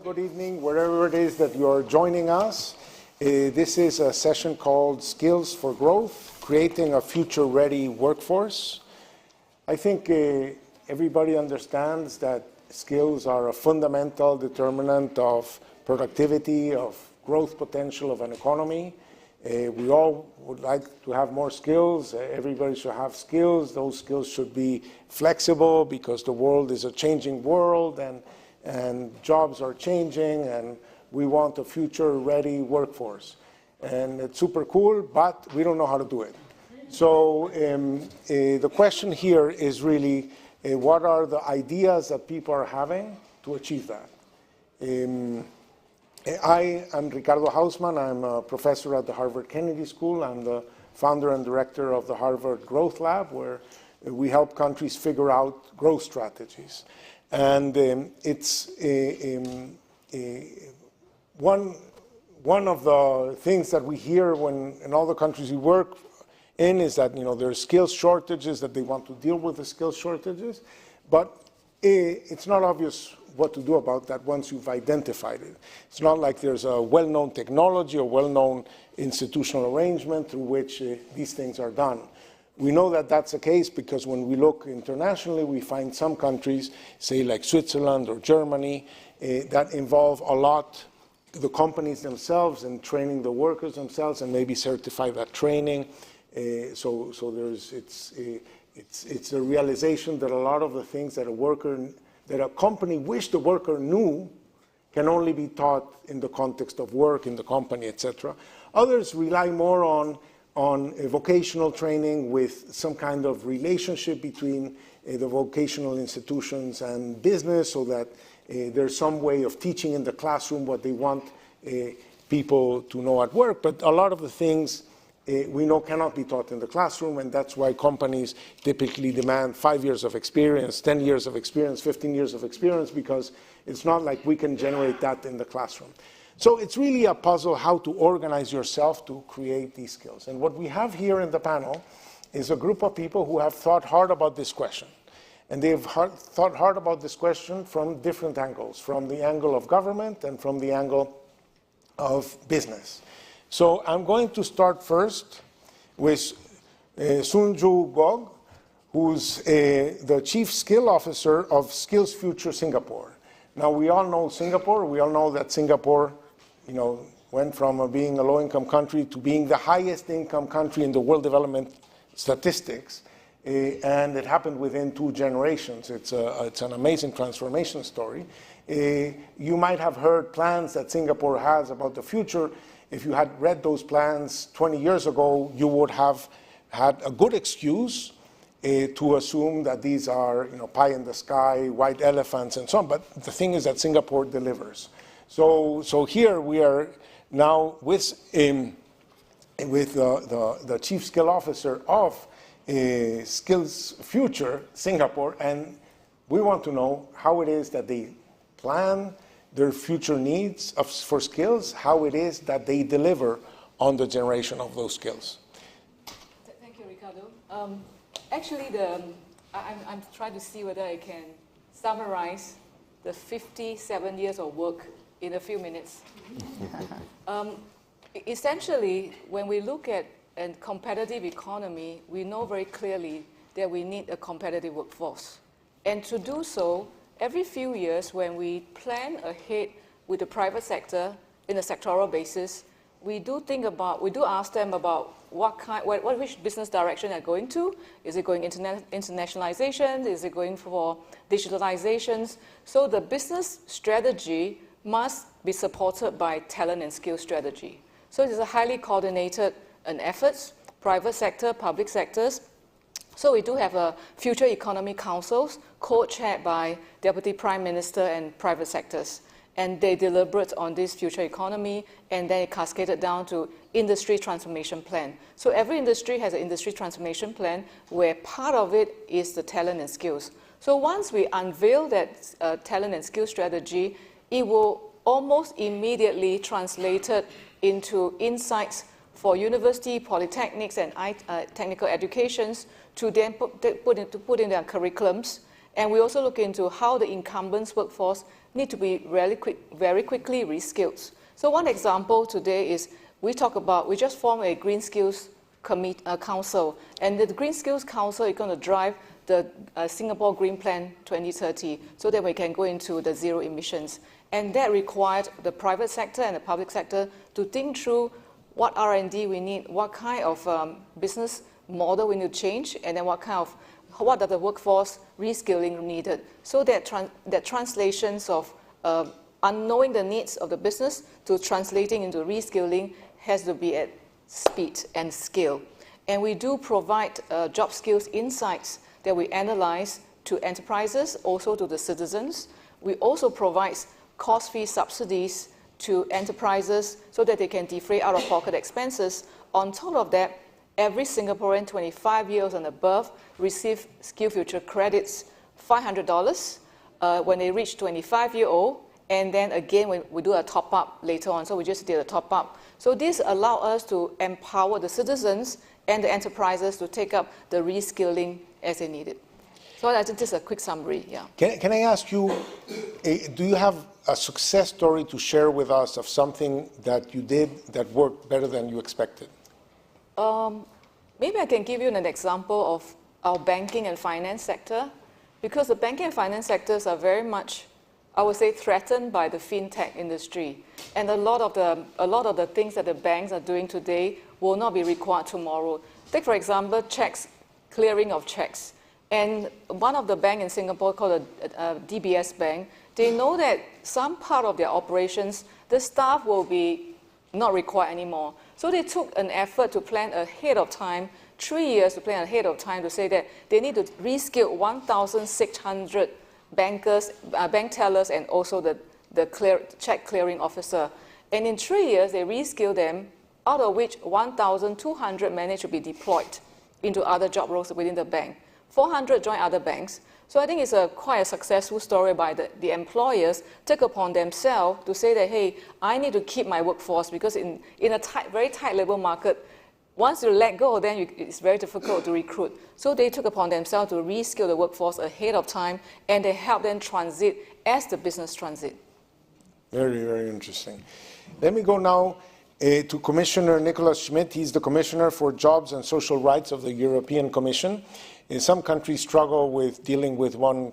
good evening, wherever it is that you're joining us. This is a session called Skills for Growth, Creating a Future-Ready Workforce. I think everybody understands that skills are a fundamental determinant of productivity, of growth potential of an economy. We all would like to have more skills. Everybody should have skills. Those skills should be flexible because the world is a changing world and jobs are changing and we want a future-ready workforce. And it's super cool, but we don't know how to do it. So the question here is really, what are the ideas that people are having to achieve that? I am Ricardo Hausmann. I'm a professor at the Harvard Kennedy School. I'm the founder and director of the Harvard Growth Lab, where we help countries figure out growth strategies. And it's one of the things that we hear when in all the countries we work in is that there are skills shortages, that they want to deal with the skills shortages, but it's not obvious what to do about that once you've identified it. It's not like there's a well-known technology or well-known institutional arrangement through which these things are done. We know that that's the case because when we look internationally, we find some countries, say like Switzerland or Germany, that involve a lot the companies themselves and training the workers themselves and maybe certify that training. So it's a realization that a lot of the things that a company wish the worker knew can only be taught in the context of work in the company, etc. Others rely more on vocational training with some kind of relationship between the vocational institutions and business, so that there's some way of teaching in the classroom what they want people to know at work. But a lot of the things we know cannot be taught in the classroom, and that's why companies typically demand 5 years of experience, 10 years of experience, 15 years of experience, because it's not like we can generate that in the classroom. So it's really a puzzle how to organize yourself to create these skills. And what we have here in the panel is a group of people who have thought hard about this question. And they've thought hard about this question from different angles, from the angle of government and from the angle of business. So I'm going to start first with Soonju Gog, who's the Chief Skill Officer of Skills Future Singapore. Now, we all know Singapore. We all know that Singapore, went from being a low-income country to being the highest income country in the world development statistics. And it happened within 2 generations. It's an amazing transformation story. You might have heard plans that Singapore has about the future. If you had read those plans 20 years ago, you would have had a good excuse to assume that these are, pie in the sky, white elephants, and so on. But the thing is that Singapore delivers. So here we are now with the Chief Skill Officer of Skills Future Singapore, and we want to know how it is that they plan their future needs for skills, how it is that they deliver on the generation of those skills. Thank you, Ricardo. Actually, I'm trying to see whether I can summarize the 57 years of work in a few minutes. Essentially, when we look at a competitive economy, we know very clearly that we need a competitive workforce. And to do so, every few years, when we plan ahead with the private sector in a sectoral basis, we do ask them about which business direction they're going to. Is it going internationalization? Is it going for digitalizations? So the business strategy must be supported by talent and skill strategy. So it is a highly coordinated efforts, private sector, public sectors. So we do have a Future Economy Councils co-chaired by Deputy Prime Minister and private sectors. And they deliberate on this future economy, and then it cascaded down to industry transformation plan. So every industry has an industry transformation plan where part of it is the talent and skills. So once we unveil that talent and skill strategy, it will almost immediately translate it into insights for university, polytechnics, and technical educations to then put in their curriculums And we also look into how the incumbents workforce need to be very quickly reskilled. So one example today is we just formed a Green Skills Council, and the Green Skills Council is going to drive the Singapore Green Plan 2030 so that we can go into the zero emissions. And that required the private sector and the public sector to think through what R&D we need, what kind of business model we need to change, and then what are the workforce reskilling needed. So that translations of unknowing the needs of the business to translating into reskilling has to be at speed and scale. And we do provide job skills insights that we analyze to enterprises, also to the citizens. We also provide cost-free subsidies to enterprises so that they can defray out-of-pocket expenses. On top of that, every Singaporean 25 years and above receive SkillsFuture credits, $500 when they reach 25-year-old, and then again when we do a top-up later on. So we just did a top-up. So this allows us to empower the citizens and the enterprises to take up the reskilling as they need it. So I think this is a quick summary, yeah. Can I ask you, do you have a success story to share with us of something that you did that worked better than you expected? Maybe I can give you an example of our banking and finance sector, because the banking and finance sectors are very much, I would say, threatened by the fintech industry. And a lot of the things that the banks are doing today will not be required tomorrow. Take, for example, checks, clearing of checks. And one of the banks in Singapore called DBS Bank, they know that some part of their operations, the staff will be not required anymore. So they took an effort to plan ahead of time, 3 years to plan ahead of time to say that they need to reskill 1,600 bankers, bank tellers, and also the check clearing officer. And in 3 years, they reskilled them, out of which 1,200 managed to be deployed into other job roles within the bank. 400 joined other banks. So I think it's quite a successful story by the employers took upon themselves to say that, hey, I need to keep my workforce, because in a very tight labor market, once you let go, then it's very difficult to recruit. So they took upon themselves to reskill the workforce ahead of time, and they help them transit as the business transit. Very, very interesting. Let me go now to Commissioner Nicolas Schmit. He's the Commissioner for Jobs and Social Rights of the European Commission. Some countries struggle with dealing with one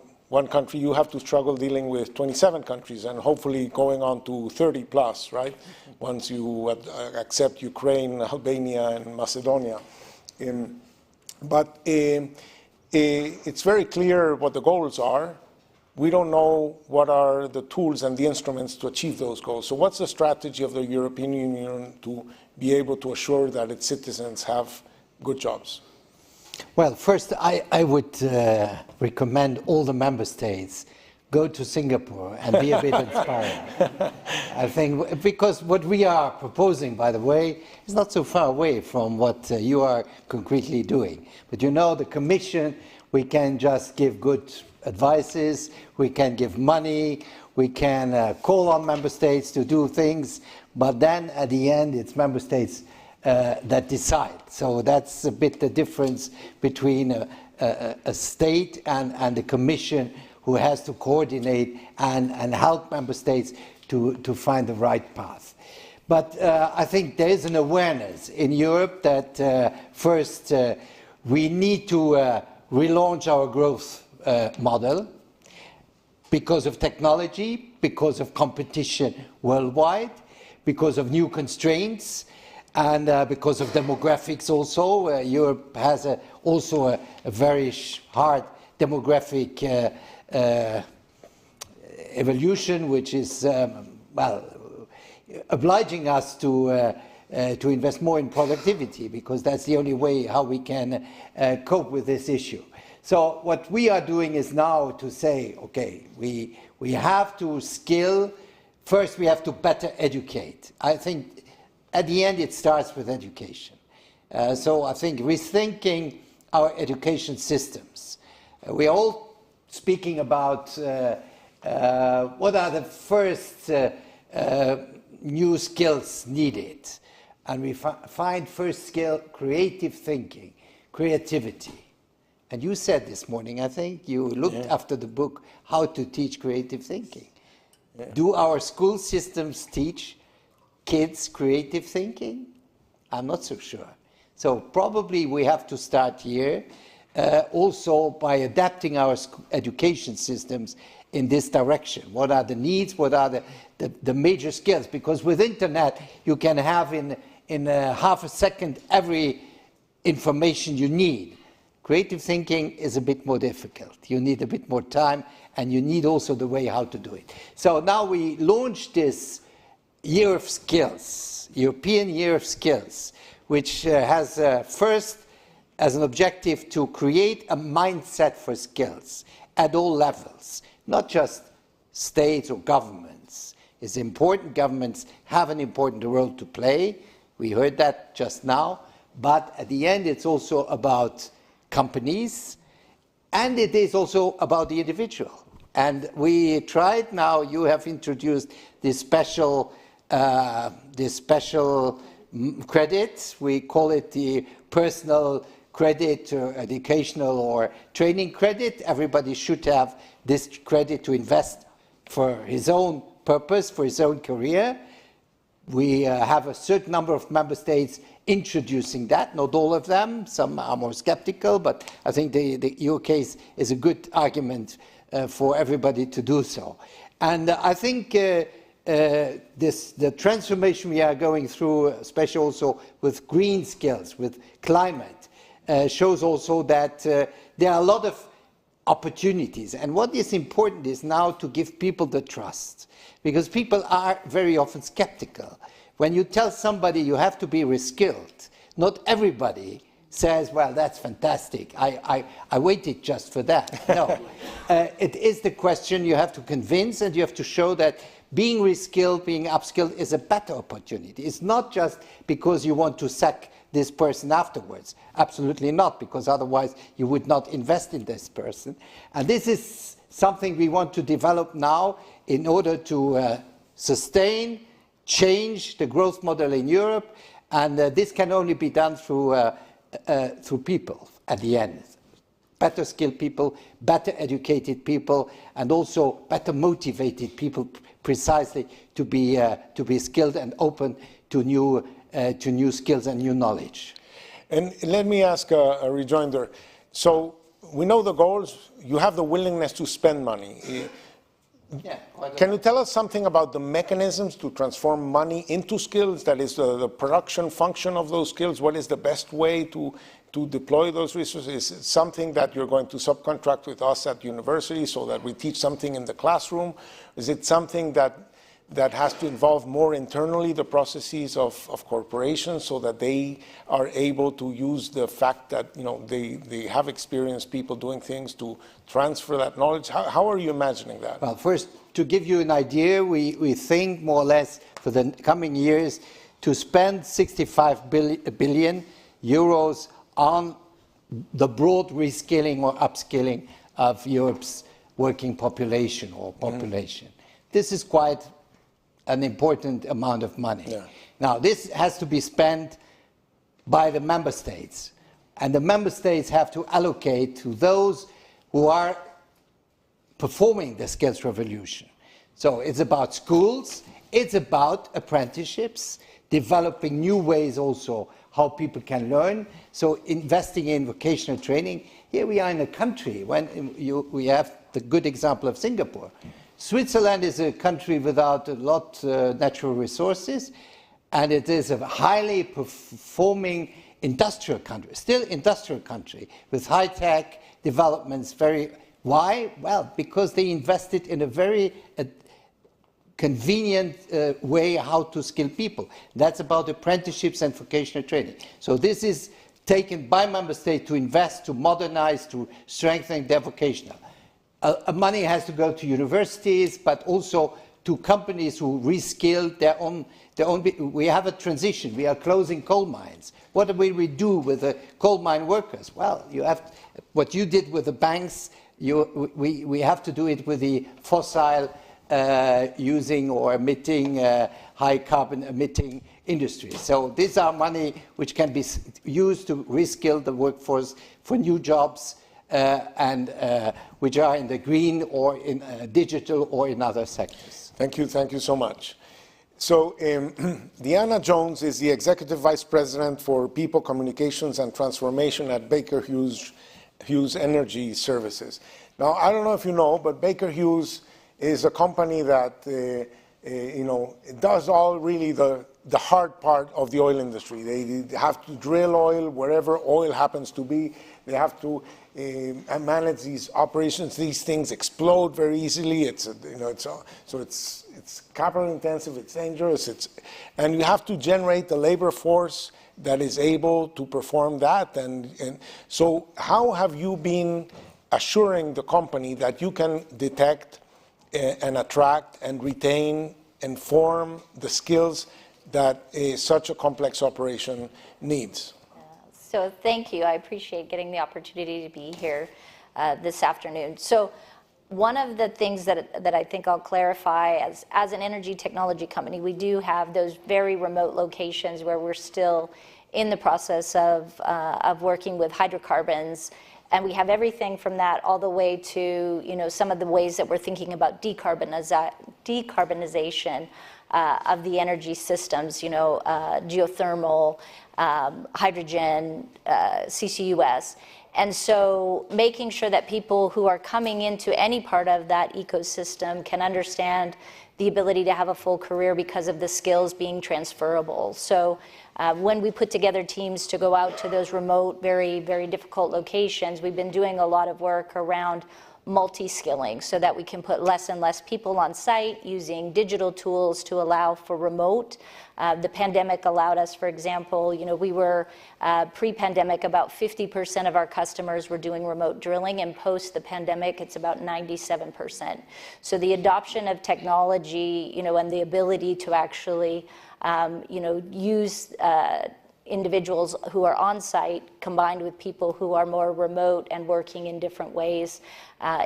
country. You have to struggle dealing with 27 countries, and hopefully going on to 30 plus, right? Once you accept Ukraine, Albania, and Macedonia. But it's very clear what the goals are. We don't know what are the tools and the instruments to achieve those goals. So what's the strategy of the European Union to be able to assure that its citizens have good jobs? Well, first, I would recommend all the member states go to Singapore and be a bit inspired. I think, because what we are proposing, by the way, is not so far away from what you are concretely doing. But you know, the Commission, we can just give good advices, we can give money, we can call on member states to do things, but then at the end, it's member states that decide. So that's a bit the difference between a state and the Commission, who has to coordinate and help member states to find the right path. But I think there is an awareness in Europe that first we need to relaunch our growth model because of technology, because of competition worldwide, because of new constraints, and because of demographics also. Europe has also a very hard demographic evolution, which is, obliging us to invest more in productivity, because that's the only way how we can cope with this issue. So what we are doing is now to say, okay, we have to skill. First, we have to better educate. I think at the end, it starts with education. So I think rethinking our education systems. We are all speaking about what are the first new skills needed. And we find first skill, creative thinking, creativity. And you said this morning, I think, you looked after the book, How to Teach Creative Thinking. Yeah. Do our school systems teach kids creative thinking? I'm not so sure. So probably we have to start here, also by adapting our education systems in this direction. What are the needs? What are the major skills? Because with internet, you can have in half a second every information you need. Creative thinking is a bit more difficult. You need a bit more time, and you need also the way how to do it. So now we launched this Year of Skills, European Year of Skills, which has first as an objective to create a mindset for skills at all levels, not just states or governments. It's important. Governments have an important role to play. We heard that just now. But at the end, it's also about companies, and it is also about the individual. And we tried now, you have introduced this special credit. We call it the personal credit, or educational or training credit. Everybody should have this credit to invest for his own purpose, for his own career. We have a certain number of member states introducing that, not all of them. Some are more skeptical, but I think your case is a good argument for everybody to do so. And I think the transformation we are going through, especially also with green skills, with climate, shows also that there are a lot of opportunities. And what is important is now to give people the trust, because people are very often skeptical. When you tell somebody you have to be reskilled, not everybody says, well, that's fantastic, I waited just for that. No, it is the question you have to convince, and you have to show that being reskilled, being upskilled is a better opportunity. It's not just because you want to sack this person afterwards. Absolutely not, because otherwise you would not invest in this person. And this is something we want to develop now in order to sustain, change the growth model in Europe, and this can only be done through people at the end. Better skilled people, better educated people, and also better motivated people, precisely to be skilled and open to new skills and new knowledge. And let me ask a rejoinder. So we know the goals. You have the willingness to spend money. Yeah, can you tell us something about the mechanisms to transform money into skills? That is the production function of those skills. What is the best way to deploy those resources? Is it something that you're going to subcontract with us at university so that we teach something in the classroom? Is it something that has to involve more internally the processes of corporations so that they are able to use the fact that they have experienced people doing things to transfer that knowledge? How are you imagining that? Well, first, to give you an idea, we think more or less for the coming years to spend 65 billion euros on the broad reskilling or upskilling of Europe's working population or population. This is quite an important amount of money. Yeah. Now, this has to be spent by the member states, and the member states have to allocate to those who are performing the skills revolution. So it's about schools, it's about apprenticeships, developing new ways also how people can learn. So investing in vocational training. Here we are in a country when we have the good example of Singapore. Switzerland is a country without a lot of natural resources, and it is a highly performing industrial country, still industrial country, with high-tech developments. Why? Well, because they invested in a very convenient way how to skill people. That's about apprenticeships and vocational training. So this is taken by member states to invest, to modernize, to strengthen their vocational. Money has to go to universities, but also to companies who reskill their own. We have a transition. We are closing coal mines. What will we do with the coal mine workers? Well, you have what you did with the banks. We have to do it with the fossil using or emitting high carbon emitting industries. So these are money which can be used to reskill the workforce for new jobs and which are in the green or in digital or in other sectors. Thank you so much. So Deanna Jones is the Executive Vice President for People, Communications and Transformation at Baker Hughes Energy Services. Now, I don't know if you know, but Baker Hughes is a company that it does all really the hard part of the oil industry. They have to drill oil wherever oil happens to be. They have to manage these operations. These things explode very easily. So it's capital intensive. It's dangerous. And you have to generate the labor force that is able to perform that. And so, how have you been assuring the company that you can detect and attract and retain and form the skills that such a complex operation needs? So thank you. I appreciate getting the opportunity to be here this afternoon. So one of the things that I think I'll clarify, as an energy technology company, we do have those very remote locations where we're still in the process of working with hydrocarbons. And we have everything from that all the way to some of the ways that we're thinking about decarbonization of the energy systems, geothermal, hydrogen, CCUS. And so making sure that people who are coming into any part of that ecosystem can understand the ability to have a full career because of the skills being transferable. So when we put together teams to go out to those remote, very, very difficult locations, we've been doing a lot of work around multi-skilling so that we can put less and less people on site using digital tools to allow for remote. The pandemic allowed us, for example, we were pre-pandemic, about 50% of our customers were doing remote drilling, and post the pandemic, it's about 97%. So the adoption of technology, and the ability to actually, use individuals who are on site combined with people who are more remote and working in different ways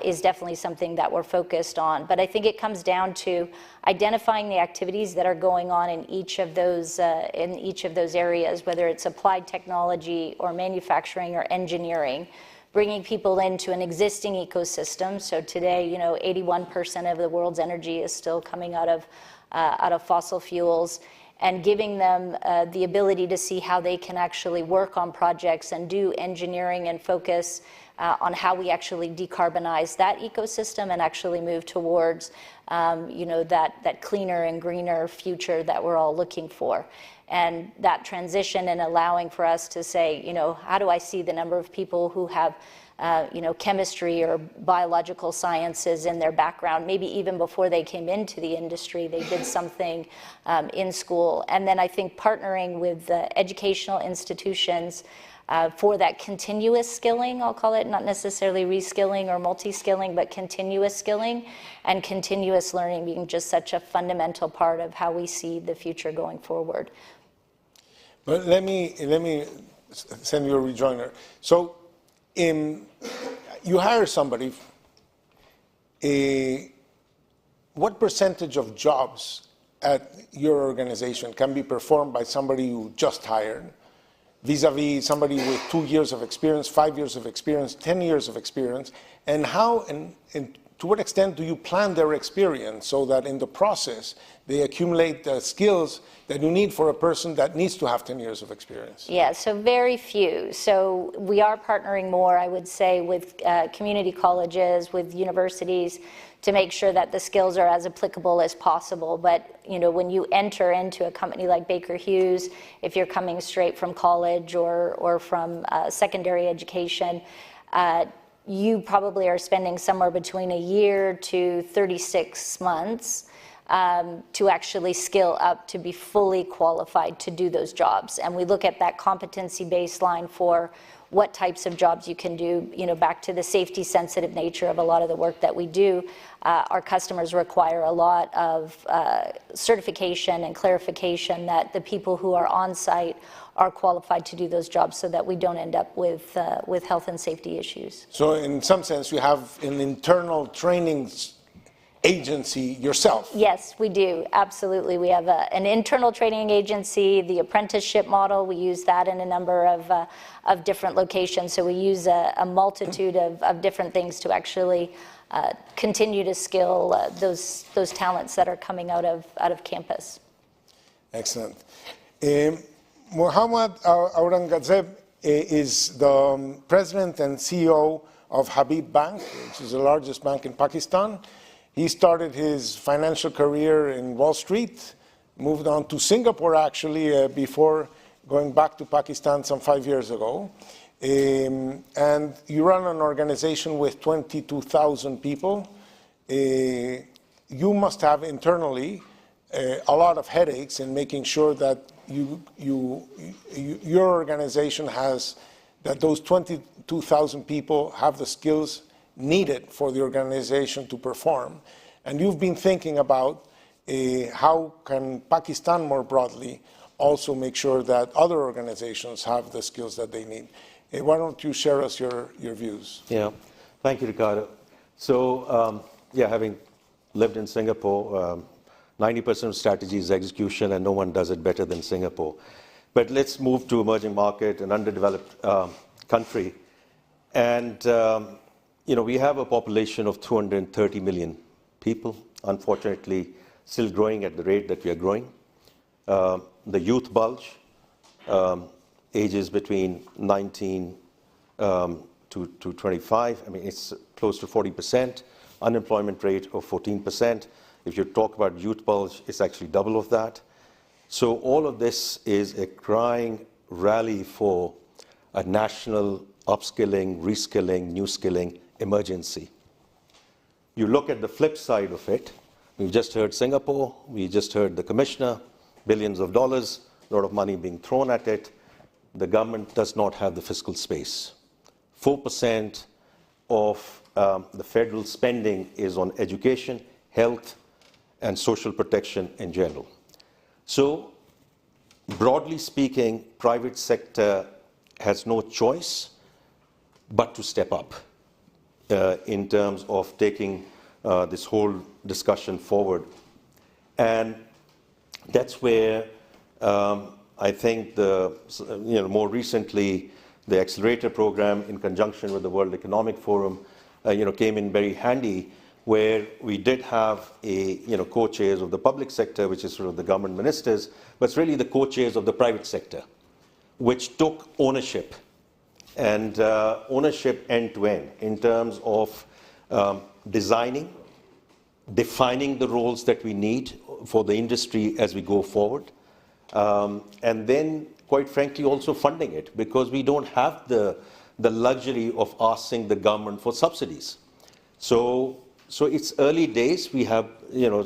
is definitely something that we're focused on. But I think it comes down to identifying the activities that are going on in each of those areas, whether it's applied technology or manufacturing or engineering, bringing people into an existing ecosystem. So today, 81% of the world's energy is still coming out of fossil fuels, and giving them the ability to see how they can actually work on projects and do engineering and focus on how we actually decarbonize that ecosystem and actually move towards that cleaner and greener future that we're all looking for. And that transition and allowing for us to say, how do I see the number of people who have chemistry or biological sciences in their background, maybe even before they came into the industry, they did something in school. And then I think partnering with educational institutions for that continuous skilling, I'll call it, not necessarily reskilling or multi-skilling, but continuous skilling and continuous learning being just such a fundamental part of how we see the future going forward. But let me send you a rejoinder. So, you hire somebody. What percentage of jobs at your organization can be performed by somebody you just hired, vis-a-vis somebody with 2 years of experience, 5 years of experience, 10 years of experience, and how and to what extent do you plan their experience so that in the process they accumulate the skills that you need for a person that needs to have 10 years of experience? Yeah, so very few. So we are partnering more, I would say, with community colleges, with universities, to make sure that the skills are as applicable as possible. But when you enter into a company like Baker Hughes, if you're coming straight from college or from secondary education, you probably are spending somewhere between a year to 36 months to actually skill up to be fully qualified to do those jobs. And we look at that competency baseline for what types of jobs you can do, back to the safety sensitive nature of a lot of the work that we do. Our customers require a lot of certification and clarification that the people who are on site are qualified to do those jobs so that we don't end up with health and safety issues. So in some sense, you have an internal training agency yourself. Yes, we do. Absolutely. We have an internal training agency, the apprenticeship model. We use that in a number of different locations. So we use a multitude of different things to actually continue to skill those talents that are coming out of campus. Excellent. Mohammad Aurangzeb is the president and CEO of Habib Bank, which is the largest bank in Pakistan. He started his financial career in Wall Street, moved on to Singapore actually before going back to Pakistan some 5 years ago. And you run an organization with 22,000 people. You must have internally a lot of headaches in making sure that your organization has, that those 22,000 people have the skills needed for the organization to perform. And you've been thinking about how can Pakistan more broadly also make sure that other organizations have the skills that they need. Why don't you share us your views? Yeah, thank you, Ricardo. So, having lived in Singapore, 90% of strategy is execution, and no one does it better than Singapore. But let's move to emerging market, an underdeveloped country. And, we have a population of 230 million people, unfortunately, still growing at the rate that we are growing. The youth bulge, ages between 19 to 25, I mean, it's close to 40%, unemployment rate of 14%. If you talk about youth bulge, it's actually double of that. So all of this is a crying rally for a national upskilling, reskilling, new skilling emergency. You look at the flip side of it. We've just heard Singapore, we just heard the commissioner, billions of dollars, a lot of money being thrown at it. The government does not have the fiscal space. 4% of the federal spending is on education, health, and social protection in general. So, broadly speaking, private sector has no choice but to step up in terms of taking this whole discussion forward. And that's where I think more recently, the Accelerator program in conjunction with the World Economic Forum, came in very handy, where we did have co-chairs of the public sector, which is sort of the government ministers, but it's really the co-chairs of the private sector, which took ownership and ownership end-to-end in terms of designing, defining the roles that we need for the industry as we go forward, and then, quite frankly, also funding it, because we don't have the luxury of asking the government for subsidies. So it's early days. We have,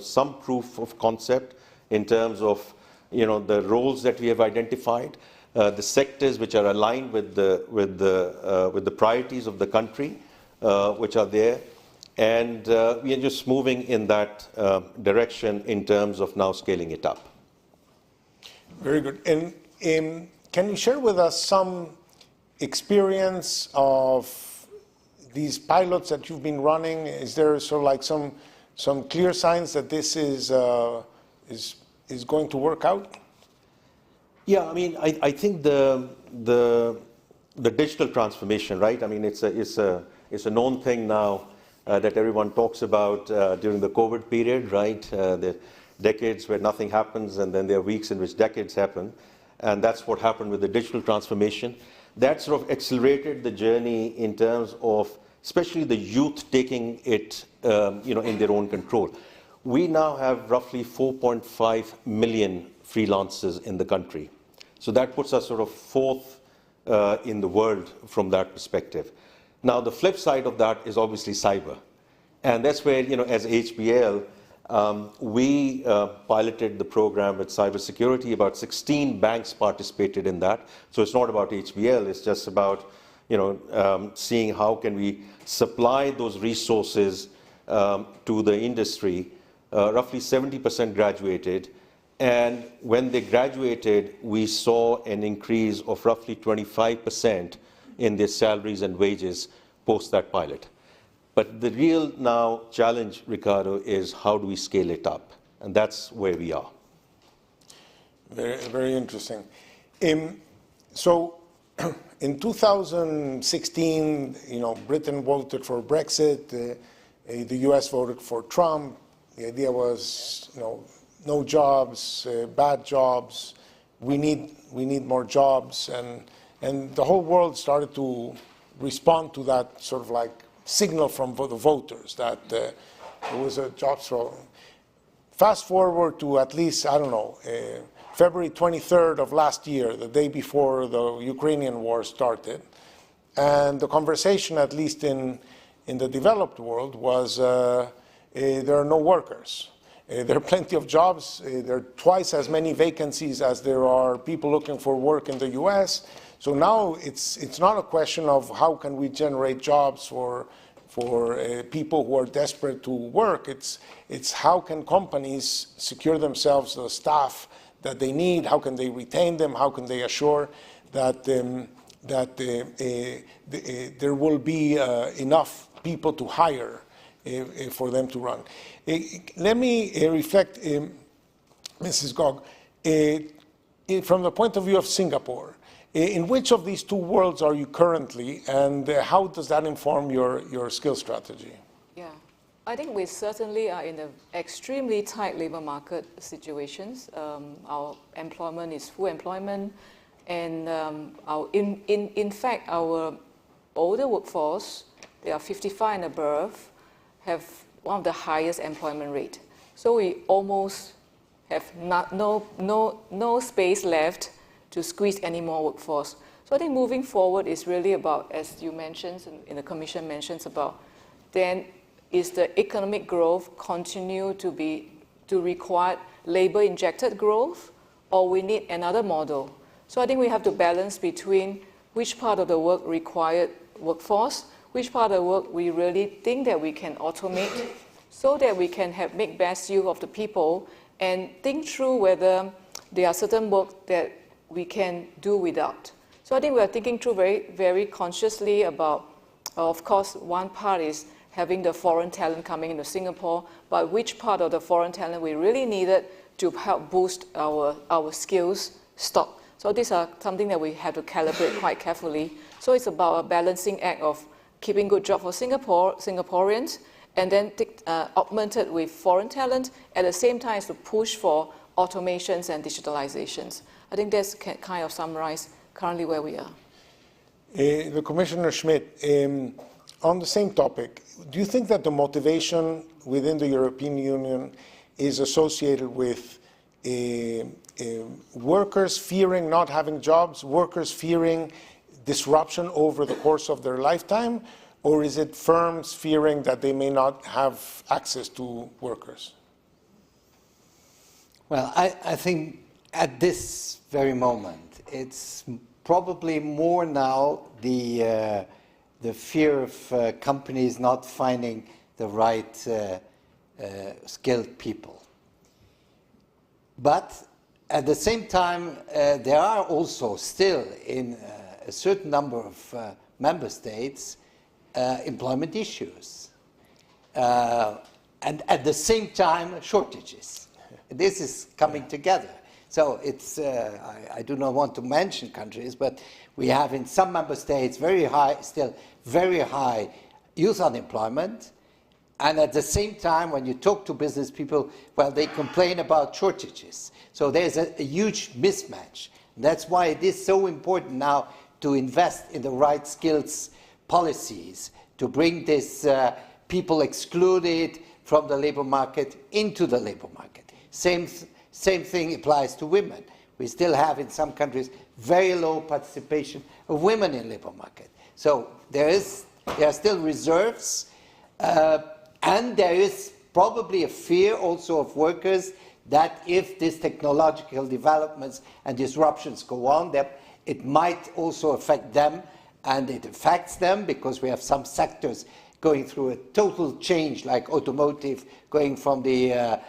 some proof of concept in terms of, the roles that we have identified, the sectors which are aligned with the priorities of the country, which are there, and we are just moving in that direction in terms of now scaling it up. Very good. And can you share with us some experience of these pilots that you've been running? Is there sort of like some clear signs that this is going to work out? Yeah, I mean, I think the digital transformation, right? I mean, it's a known thing now that everyone talks about during the COVID period, right? The decades where nothing happens, and then there are weeks in which decades happen, and that's what happened with the digital transformation. That sort of accelerated the journey in terms of especially the youth taking it, in their own control. We now have roughly 4.5 million freelancers in the country. So that puts us sort of fourth in the world from that perspective. Now, the flip side of that is obviously cyber. And that's where, as HBL, we piloted the program with cybersecurity. About 16 banks participated in that. So it's not about HBL, it's just about seeing how can we supply those resources to the industry. Roughly 70% graduated. And when they graduated, we saw an increase of roughly 25% in their salaries and wages post that pilot. But the real now challenge, Ricardo, is how do we scale it up? And that's where we are. Very, very interesting. So in 2016, Britain voted for Brexit. The U.S. voted for Trump. The idea was, no jobs, bad jobs. We need more jobs, and the whole world started to respond to that sort of like signal from the voters that there was a jobs problem. Fast forward to at least, I don't know, February 23rd of last year, the day before the Ukrainian war started, and the conversation, at least in the developed world, was there are no workers. There are plenty of jobs. There are twice as many vacancies as there are people looking for work in the U.S. So now it's not a question of how can we generate jobs for people who are desperate to work. It's how can companies secure themselves the staff that they need? How can they retain them? How can they assure that there will be enough people to hire for them to run? Let me reflect, Mrs. Gog, from the point of view of Singapore. In which of these two worlds are you currently, and how does that inform your skill strategy? Yeah, I think we certainly are in an extremely tight labor market situations. Our employment is full employment, and in fact, our older workforce, they are 55 and above, have one of the highest employment rate. So we almost have no space left to squeeze any more workforce. So I think moving forward is really about, as you mentioned, and the Commission mentions about, then is the economic growth continue to require labor-injected growth, or we need another model? So I think we have to balance between which part of the work required workforce, which part of the work we really think that we can automate so that we can make best use of the people, and think through whether there are certain work that we can do without. So I think we are thinking through very, very consciously about, of course, one part is having the foreign talent coming into Singapore, but which part of the foreign talent we really needed to help boost our skills stock. So these are something that we have to calibrate quite carefully. So it's about a balancing act of keeping good job for Singaporeans, and then augmented with foreign talent, at the same time as to push for automations and digitalizations. I think that's kind of summarize currently where we are. The Commissioner Schmidt, on the same topic, do you think that the motivation within the European Union is associated with workers fearing not having jobs, workers fearing disruption over the course of their lifetime, or is it firms fearing that they may not have access to workers? Well, I think at this very moment, it's probably more now the fear of companies not finding the right skilled people. But at the same time, there are also still in a certain number of member states employment issues. And at the same time, shortages. This is coming together. So it's, I do not want to mention countries, but we have in some member states still very high youth unemployment. And at the same time, when you talk to business people, well, they complain about shortages. So there's a huge mismatch. That's why it is so important now to invest in the right skills policies, to bring this people excluded from the labor market into the labor market. Same thing applies to women. We still have in some countries very low participation of women in labor market. So there are still reserves, and there is probably a fear also of workers that if these technological developments and disruptions go on, that it might also affect them, and it affects them because we have some sectors going through a total change, like automotive, going from the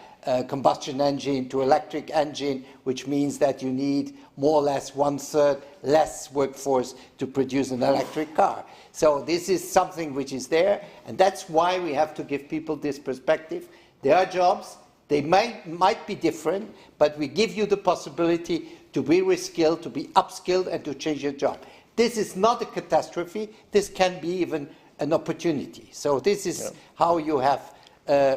combustion engine to electric engine, which means that you need more or less 1/3 less workforce to produce an electric car. So this is something which is there, and that's why we have to give people this perspective. There are jobs, they might be different, but we give you the possibility to be reskilled, to be upskilled, and to change your job. This is not a catastrophe, this can be even an opportunity. So this is how you have,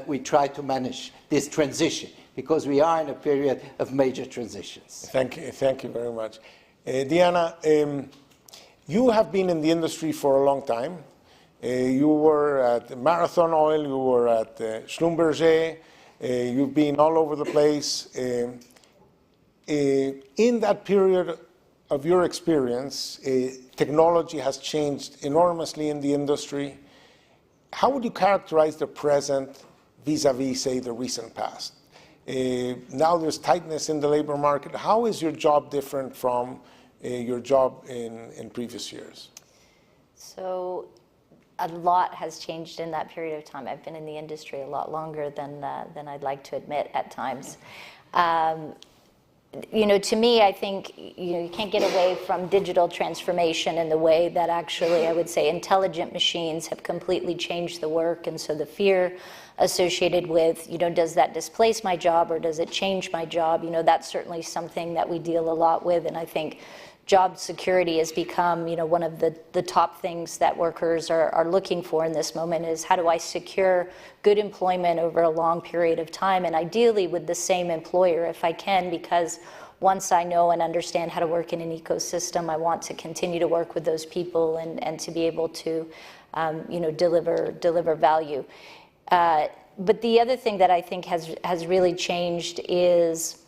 we try to manage this transition, because we are in a period of major transitions. Thank you very much. Diana, you have been in the industry for a long time. You were at Marathon Oil, you were at Schlumberger, you've been all over the place. In that period of your experience, technology has changed enormously in the industry. How would you characterize the present vis-a-vis, say, the recent past? Now there's tightness in the labor market. How is your job different from your job in previous years? So a lot has changed in that period of time. I've been in the industry a lot longer than I'd like to admit at times. To me, I think you can't get away from digital transformation in the way that actually, I would say, intelligent machines have completely changed the work. And so the fear associated with, does that displace my job or does it change my job? That's certainly something that we deal a lot with. And I think job security has become, one of the top things that workers are looking for in this moment is how do I secure good employment over a long period of time, and ideally with the same employer if I can, because once I know and understand how to work in an ecosystem, I want to continue to work with those people and to be able to, deliver value. But the other thing that I think has really changed is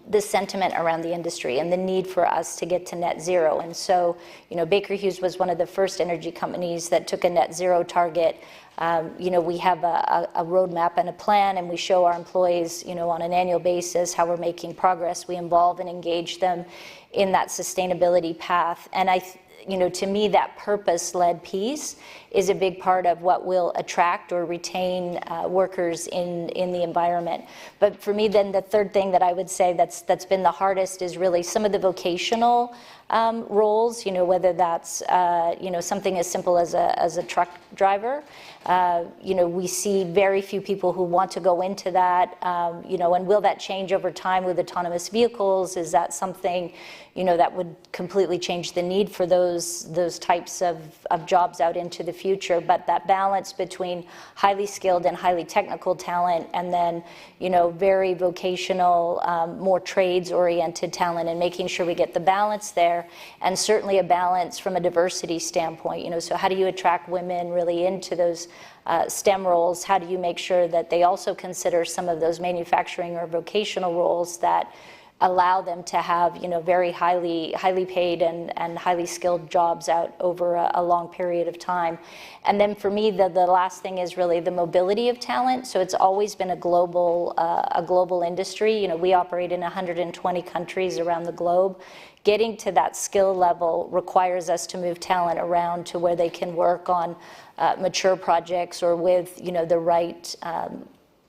the sentiment around the industry and the need for us to get to net zero. And so, Baker Hughes was one of the first energy companies that took a net zero target. We have a roadmap and a plan, and we show our employees, on an annual basis how we're making progress. We involve and engage them in that sustainability path. And to me, that purpose-led piece is a big part of what will attract or retain workers in the environment. But for me, then the third thing that I would say that's been the hardest is really some of the vocational roles. Whether that's something as simple as a truck driver. We see very few people who want to go into that. And will that change over time with autonomous vehicles? Is that something that would completely change the need for those types of jobs out into the future? But that balance between highly skilled and highly technical talent, and then very vocational, more trades-oriented talent, and making sure we get the balance there, and certainly a balance from a diversity standpoint. So how do you attract women really into those STEM roles? How do you make sure that they also consider some of those manufacturing or vocational roles that allow them to have, very highly paid and highly skilled jobs out over a long period of time. And then for me, the last thing is really the mobility of talent. So it's always been a global industry. We operate in 120 countries around the globe. Getting to that skill level requires us to move talent around to where they can work on mature projects or with, the right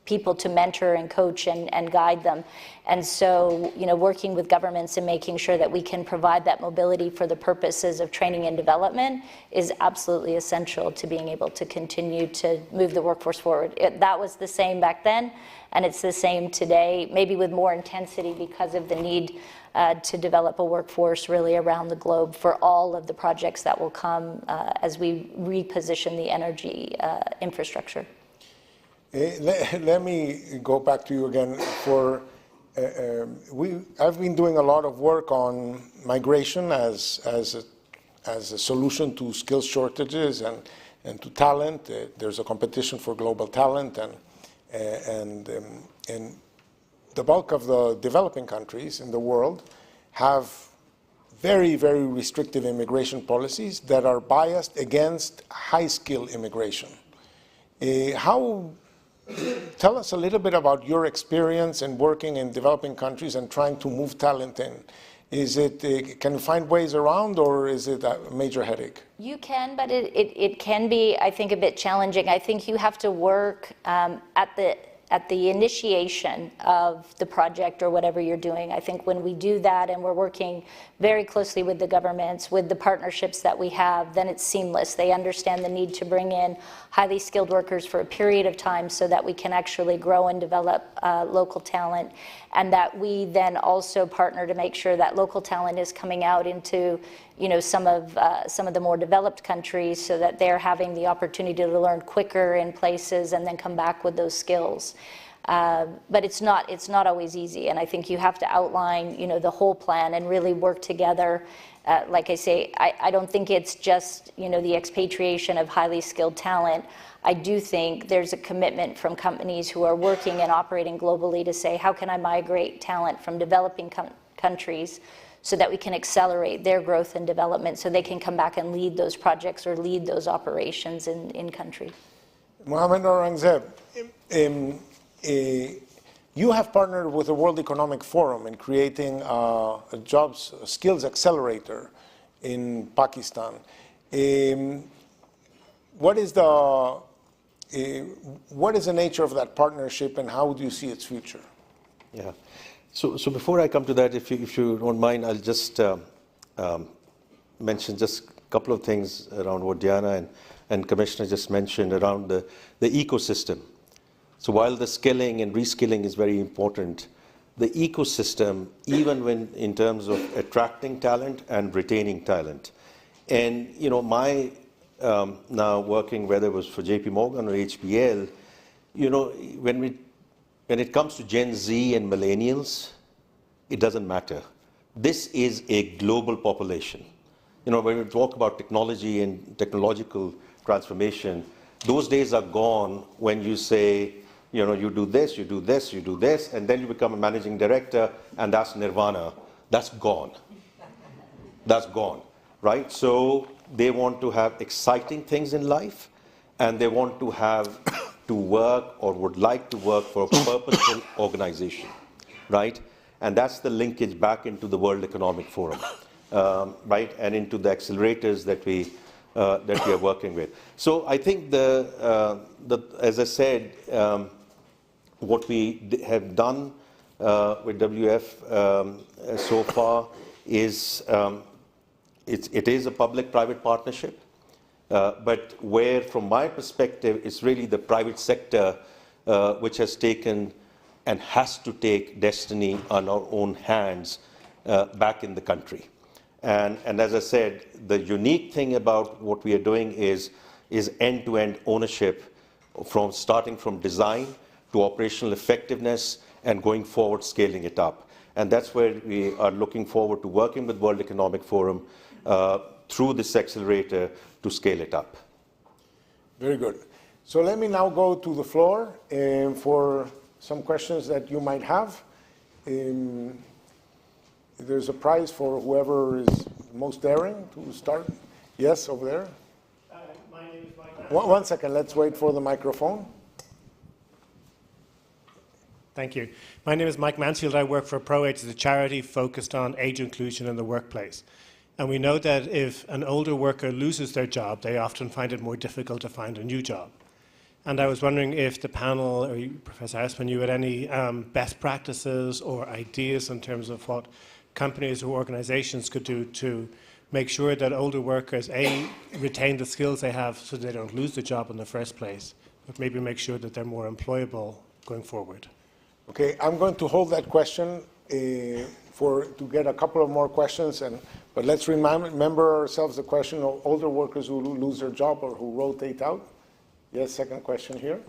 people to mentor and coach and guide them. And so, working with governments and making sure that we can provide that mobility for the purposes of training and development is absolutely essential to being able to continue to move the workforce forward. That was the same back then, and it's the same today, maybe with more intensity because of the need to develop a workforce really around the globe for all of the projects that will come as we reposition the energy infrastructure. Let me go back to you again. I've been doing a lot of work on migration as a solution to skills shortages and to talent. There's a competition for global talent, and the bulk of the developing countries in the world have very, very restrictive immigration policies that are biased against high-skill immigration. Tell us a little bit about your experience in working in developing countries and trying to move talent Is it, can you find ways around, or is it a major headache? You can, but it can be, I think, a bit challenging. I think you have to work at the initiation of the project or whatever you're doing. I think when we do that and we're working very closely with the governments, with the partnerships that we have, then it's seamless. They understand the need to bring in highly skilled workers for a period of time so that we can actually grow and develop local talent, and that we then also partner to make sure that local talent is coming out into some of the more developed countries, so that they're having the opportunity to learn quicker in places and then come back with those skills. But it's not always easy, and I think you have to outline the whole plan and really work together. Like I say, I don't think it's just the expatriation of highly skilled talent. I do think there's a commitment from companies who are working and operating globally to say, how can I migrate talent from developing countries so that we can accelerate their growth and development, so they can come back and lead those projects or lead those operations in country. Mohamed Aurangzeb, you have partnered with the World Economic Forum in creating a skills accelerator in Pakistan. What is the nature of that partnership, and how do you see its future? Yeah. So before I come to that, if you don't mind, I'll just mention just a couple of things around what Diana and Commissioner just mentioned around the ecosystem. So while the skilling and reskilling is very important, the ecosystem, even when in terms of attracting talent and retaining talent. And my now working, whether it was for JP Morgan or HBL, when it comes to Gen Z and millennials, it doesn't matter. This is a global population. When we talk about technology and technological transformation, those days are gone when you say, you do this, you do this, you do this, and then you become a managing director, and that's nirvana. That's gone. That's gone, right? So they want to have exciting things in life, and they want to have to work or would like to work for a purposeful organization, right? And that's the linkage back into the World Economic Forum, right? And into the accelerators that we are working with. So I think as I said, what we have done with WF so far is it is a public-private partnership. But where, from my perspective, it's really the private sector which has taken and has to take destiny on our own hands back in the country. And as I said, the unique thing about what we are doing is end-to-end ownership, starting from design to operational effectiveness and going forward, scaling it up. And that's where we are looking forward to working with World Economic Forum through this accelerator to scale it up. Very good. So let me now go to the floor for some questions that you might have. There's a prize for whoever is most daring to start. Yes, over there. My name is Mike. One second, let's wait for the microphone. Thank you. My name is Mike Mansfield. I work for ProAge, it's a charity focused on age inclusion in the workplace. And we know that if an older worker loses their job, they often find it more difficult to find a new job. And I was wondering if the panel, or you, Professor Espen, you had any best practices or ideas in terms of what companies or organizations could do to make sure that older workers, A, retain the skills they have so they don't lose the job in the first place, but maybe make sure that they're more employable going forward. Okay, I'm going to hold that question to get a couple of more questions, but let's remember ourselves the question of older workers who lose their job or who rotate out. Yes, second question here.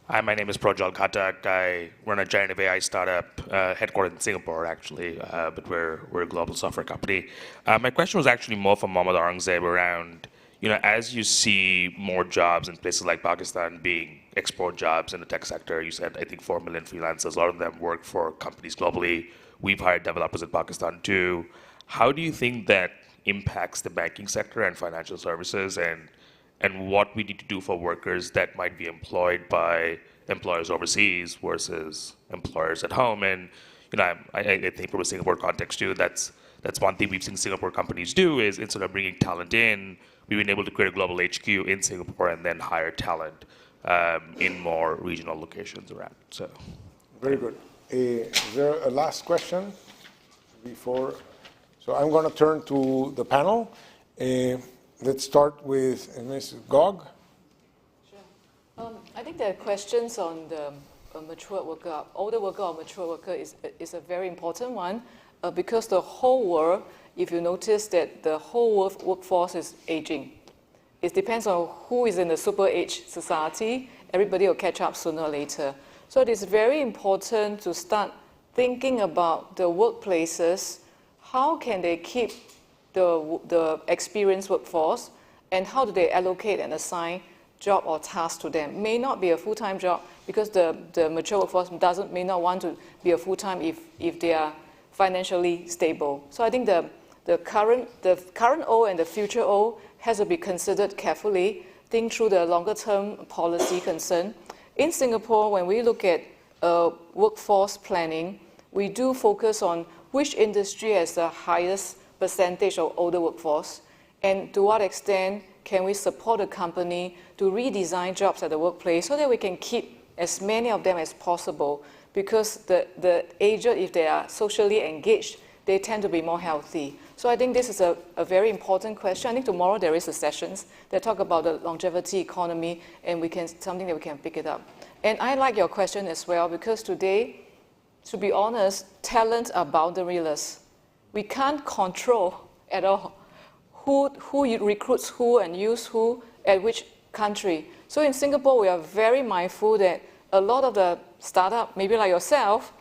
Hi, my name is Projal Khatak. I run a generative AI startup headquartered in Singapore, actually, but we're a global software company. My question was actually more for Mohamed Aurangzeb around, as you see more jobs in places like Pakistan being export jobs in the tech sector, you said, I think 4 million freelancers, a lot of them work for companies globally. We've hired developers in Pakistan too. How do you think that impacts the banking sector and financial services, and what we need to do for workers that might be employed by employers overseas versus employers at home? And I think from a Singapore context too, that's one thing we've seen Singapore companies do is instead of bringing talent in, we've been able to create a global HQ in Singapore and then hire talent in more regional locations around. So, very good. Is there a last question before? So I'm going to turn to the panel. Let's start with Ms. Gog. Sure. I think the questions on the mature worker, older worker or mature worker is a very important one because the whole world, if you notice that the whole workforce is aging. It depends on who is in the super age society. Everybody will catch up sooner or later. So it is very important to start thinking about the workplaces. How can they keep the experienced workforce, and how do they allocate and assign job or task to them? May not be a full-time job because the mature workforce may not want to be a full-time if they are financially stable. So I think the current O and the future O has to be considered carefully, think through the longer-term policy concern. In Singapore, when we look at workforce planning, we do focus on which industry has the highest percentage of older workforce, and to what extent can we support a company to redesign jobs at the workplace so that we can keep as many of them as possible, because the aged, if they are socially engaged, they tend to be more healthy. So I think this is a very important question. I think tomorrow there is a sessions that talk about the longevity economy, and something that we can pick it up. And I like your question as well, because today, to be honest, talents are boundaryless. We can't control at all who recruits who and use who at which country. So in Singapore, we are very mindful that a lot of the startup, maybe like yourself,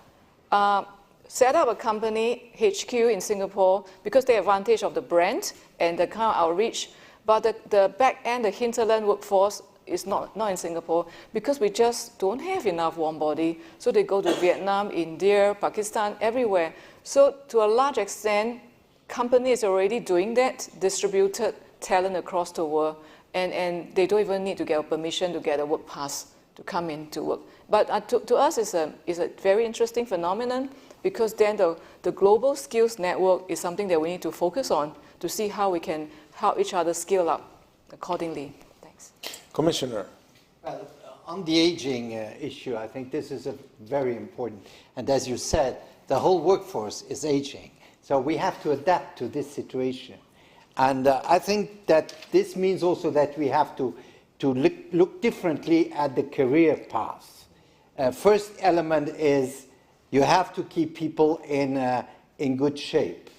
set up a company HQ in Singapore because they have advantage of the brand and the kind of outreach. But the back end, the hinterland workforce is not in Singapore because we just don't have enough warm body. So they go to Vietnam, India, Pakistan, everywhere. So to a large extent, companies are already doing that, distributed talent across the world, and they don't even need to get a permission to get a work pass to come in to work. But to us, it's a very interesting phenomenon, because then the global skills network is something that we need to focus on to see how we can help each other scale up accordingly. Thanks. Commissioner. Well, on the aging issue, I think this is very important. And as you said, the whole workforce is aging. So we have to adapt to this situation. And I think that this means also that we have to look differently at the career path. First element is you have to keep people in good shape.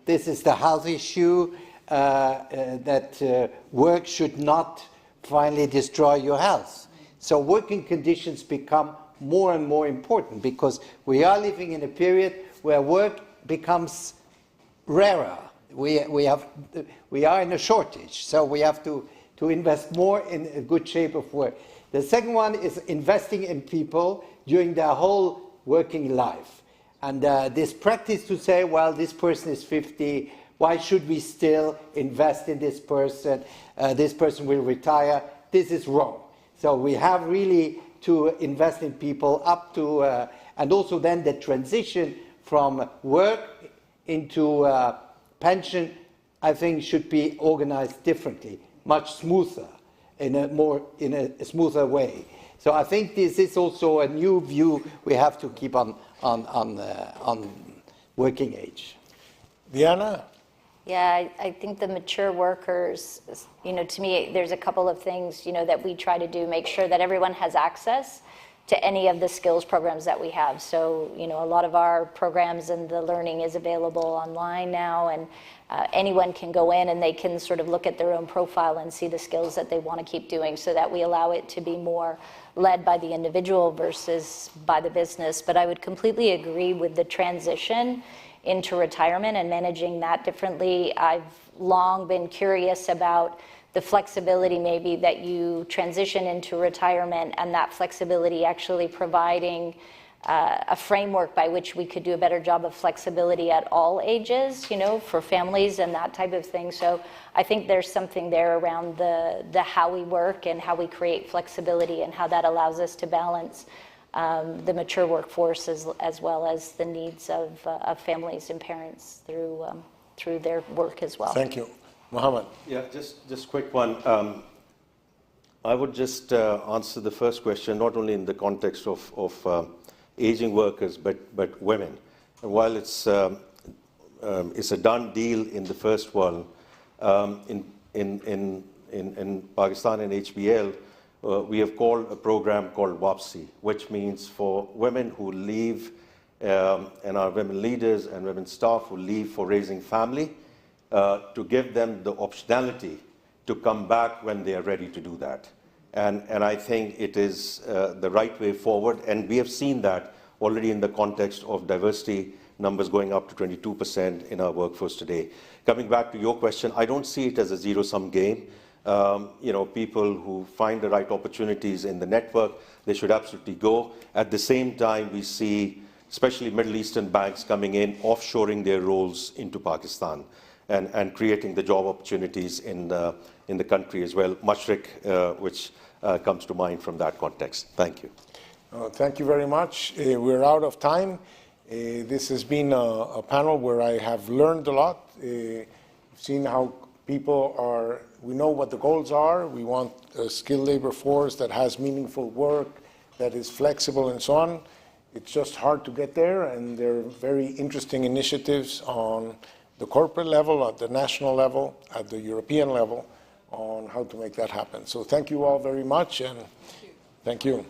This is the health issue, that work should not finally destroy your health. So working conditions become more and more important, because we are living in a period where work becomes rarer. We are in a shortage, so we have to invest more in a good shape of work. The second one is investing in people during their whole working life. And this practice to say, well, this person is 50, why should we still invest in this person? This person will retire. This is wrong. So we have really to invest in people up to, and also then the transition from work into pension, I think, should be organized differently, much smoother, in a smoother way. So I think this is also a new view we have to keep on working age. Diana? Yeah, I think the mature workers, to me, there's a couple of things, that we try to do, make sure that everyone has access to any of the skills programs that we have. So, a lot of our programs and the learning is available online now, and anyone can go in and they can sort of look at their own profile and see the skills that they want to keep doing, so that we allow it to be more led by the individual versus by the business. But I would completely agree with the transition into retirement and managing that differently. I've long been curious about the flexibility maybe that you transition into retirement, and that flexibility actually providing a framework by which we could do a better job of flexibility at all ages, for families and that type of thing. So I think there's something there around the how we work and how we create flexibility and how that allows us to balance the mature workforce as well as the needs of families and parents through their work as well. Thank you. Mohammed. Yeah, just quick one. I would just answer the first question, not only in the context of aging workers, but women. And while it's a done deal in the first one, in Pakistan and HBL, we have called a program called WAPSI, which means for women who leave and are women leaders and women staff who leave for raising family, to give them the optionality to come back when they are ready to do that. And I think it is the right way forward. And we have seen that already in the context of diversity numbers going up to 22% in our workforce today. Coming back to your question, I don't see it as a zero-sum game. People who find the right opportunities in the network, they should absolutely go. At the same time, we see especially Middle Eastern banks coming in, offshoring their roles into Pakistan and creating the job opportunities in the country as well. Mashriq, which comes to mind from that context. Thank you. Thank you very much. We're out of time. This has been a panel where I have learned a lot. We've seen how people are, we know what the goals are. We want a skilled labor force that has meaningful work, that is flexible and so on. It's just hard to get there, and there are very interesting initiatives on the corporate level, at the national level, at the European level, on how to make that happen. So thank you all very much, and thank you.